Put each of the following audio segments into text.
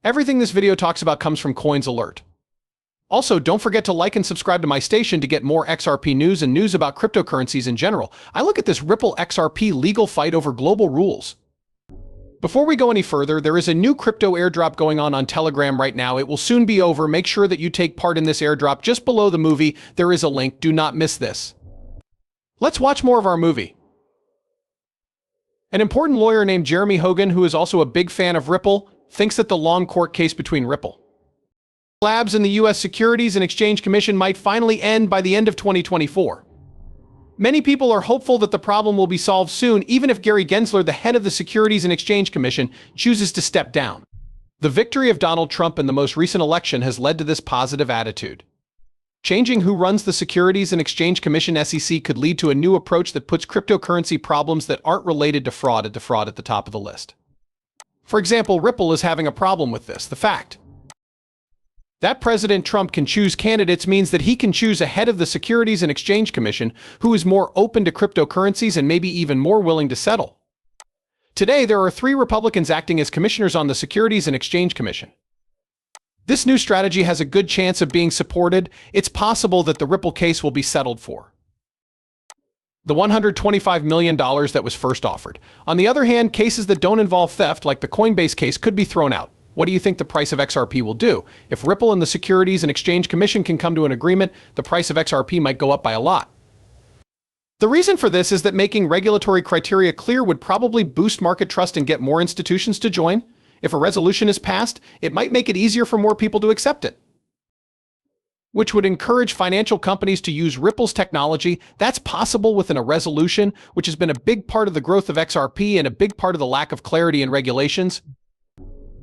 Everything this video talks about comes from Coins Alert. Also, don't forget to like and subscribe to my station to get more XRP news and news about cryptocurrencies in general. I look at this Ripple XRP legal fight over global rules. Before we go any further, there is a new crypto airdrop going on Telegram right now. It will soon be over. Make sure that you take part in this airdrop. Just below the movie, there is a link. Do not miss this. Let's watch more of our movie. An important lawyer named Jeremy Hogan, who is also a big fan of Ripple, thinks that the long court case between Ripple Labs and the U.S. Securities and Exchange Commission might finally end by the end of 2024. Many people are hopeful that the problem will be solved soon, even if Gary Gensler, the head of the Securities and Exchange Commission, chooses to step down. The victory of Donald Trump in the most recent election has led to this positive attitude. Changing who runs the Securities and Exchange Commission (SEC) could lead to a new approach that puts cryptocurrency problems that aren't related to fraud at the top of the list. For example, Ripple is having a problem with this. The fact that President Trump can choose candidates means that he can choose a head of the Securities and Exchange Commission who is more open to cryptocurrencies and maybe even more willing to settle. Today, there are 3 Republicans acting as commissioners on the Securities and Exchange Commission. This new strategy has a good chance of being supported. It's possible that the Ripple case will be settled for the $125 million that was first offered. On the other hand, cases that don't involve theft, like the Coinbase case, could be thrown out. What do you think the price of XRP will do? If Ripple and the Securities and Exchange Commission can come to an agreement, the price of XRP might go up by a lot. The reason for this is that making regulatory criteria clear would probably boost market trust and get more institutions to join. If a resolution is passed, it might make it easier for more people to accept it, which would encourage financial companies to use Ripple's technology. That's possible within a resolution, which has been a big part of the growth of XRP and a big part of the lack of clarity in regulations.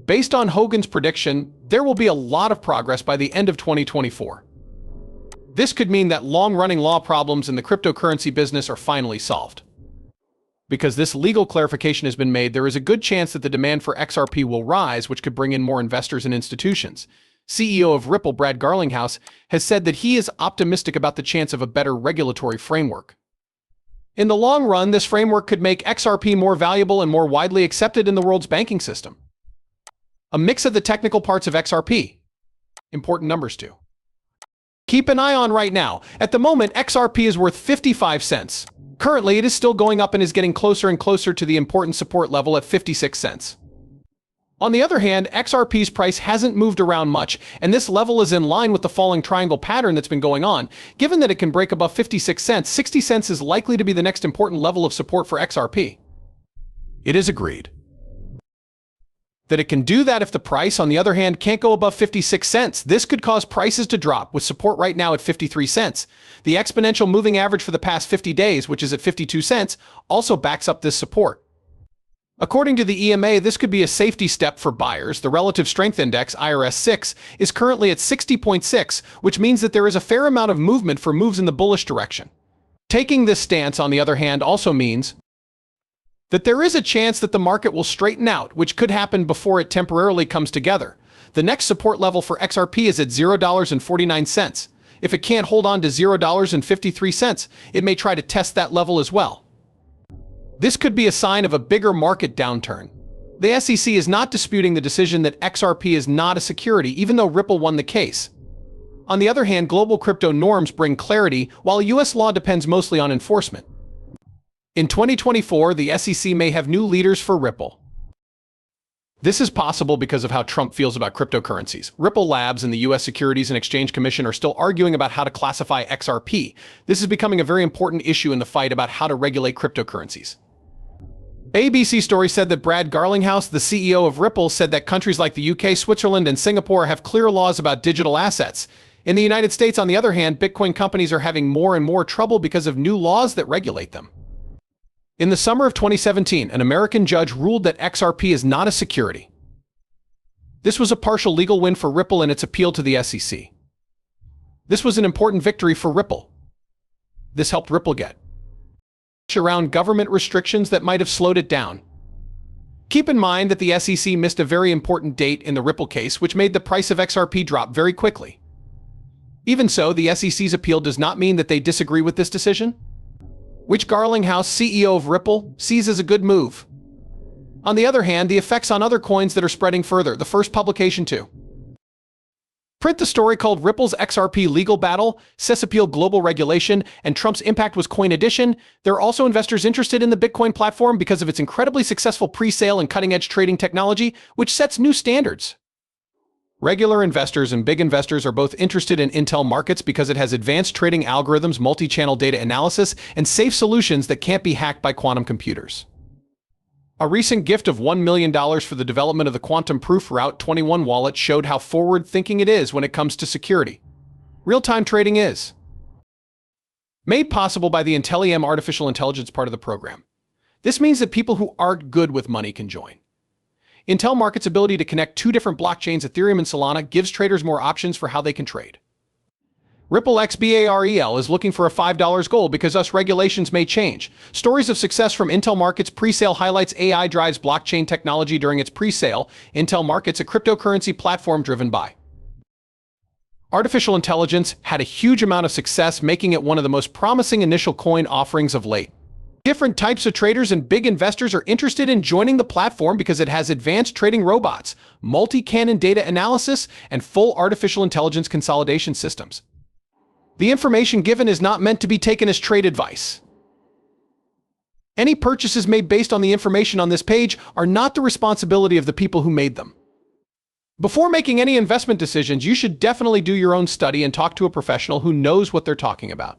Based on Hogan's prediction, there will be a lot of progress by the end of 2024. This could mean that long-running law problems in the cryptocurrency business are finally solved. Because this legal clarification has been made, there is a good chance that the demand for XRP will rise, which could bring in more investors and institutions. CEO of Ripple, Brad Garlinghouse, has said that he is optimistic about the chance of a better regulatory framework. In the long run, this framework could make XRP more valuable and more widely accepted in the world's banking system. A mix of the technical parts of XRP. Important numbers too. Keep an eye on right now. At the moment, XRP is worth 55 cents. Currently, it is still going up and is getting closer and closer to the important support level at 56 cents. On the other hand, XRP's price hasn't moved around much, and this level is in line with the falling triangle pattern that's been going on. Given that it can break above 56 cents, 60 cents is likely to be the next important level of support for XRP. It is agreed that it can do that if the price, on the other hand, can't go above 56 cents. This could cause prices to drop, with support right now at 53 cents. The exponential moving average for the past 50 days, which is at 52 cents, also backs up this support. According to the EMA, this could be a safety step for buyers. The Relative Strength Index, IRS-6, is currently at 60.6, which means that there is a fair amount of movement for moves in the bullish direction. Taking this stance, on the other hand, also means that there is a chance that the market will straighten out, which could happen before it temporarily comes together. The next support level for XRP is at $0.49. If it can't hold on to $0.53, it may try to test that level as well. This could be a sign of a bigger market downturn. The SEC is not disputing the decision that XRP is not a security, even though Ripple won the case. On the other hand, global crypto norms bring clarity, while US law depends mostly on enforcement. In 2024, the SEC may have new leaders for Ripple. This is possible because of how Trump feels about cryptocurrencies. Ripple Labs and the U.S. Securities and Exchange Commission are still arguing about how to classify XRP. This is becoming a very important issue in the fight about how to regulate cryptocurrencies. ABC Story said that Brad Garlinghouse, the CEO of Ripple, said that countries like the UK, Switzerland, and Singapore have clear laws about digital assets. In the United States, on the other hand, Bitcoin companies are having more and more trouble because of new laws that regulate them. In the summer of 2017, an American judge ruled that XRP is not a security. This was a partial legal win for Ripple in its appeal to the SEC. This was an important victory for Ripple. This helped Ripple get around government restrictions that might have slowed it down. Keep in mind that the SEC missed a very important date in the Ripple case, which made the price of XRP drop very quickly. Even so, the SEC's appeal does not mean that they disagree with this decision, which Garlinghouse, CEO of Ripple, sees as a good move. On the other hand, the effects on other coins that are spreading further. The first publication to print the story called Ripple's XRP legal battle, CES appeal global regulation, and Trump's impact was Coin Edition. There are also investors interested in the Bitcoin platform because of its incredibly successful pre-sale and cutting-edge trading technology, which sets new standards. Regular investors and big investors are both interested in Intel markets because it has advanced trading algorithms, multi-channel data analysis, and safe solutions that can't be hacked by quantum computers. A recent gift of $1 million for the development of the Quantum Proof Route 21 wallet showed how forward-thinking it is when it comes to security. Real-time trading is made possible by the ethereum artificial intelligence part of the program. This means that people who aren't good with money can join. Intel Market's ability to connect two different blockchains, Ethereum and Solana, gives traders more options for how they can trade. Ripple x Barrel is looking for a $5 goal because us regulations may change. Stories of success from Intel Markets pre-sale highlights AI drives blockchain technology during its pre-sale. Intel Markets, a cryptocurrency platform driven by artificial intelligence, had a huge amount of success, making it one of the most promising initial coin offerings of late. Different types of traders and big investors are interested in joining the platform because it has advanced trading robots, multi-cannon data analysis, and full artificial intelligence consolidation systems. The information given is not meant to be taken as trade advice. Any purchases made based on the information on this page are not the responsibility of the people who made them. Before making any investment decisions, you should definitely do your own study and talk to a professional who knows what they're talking about.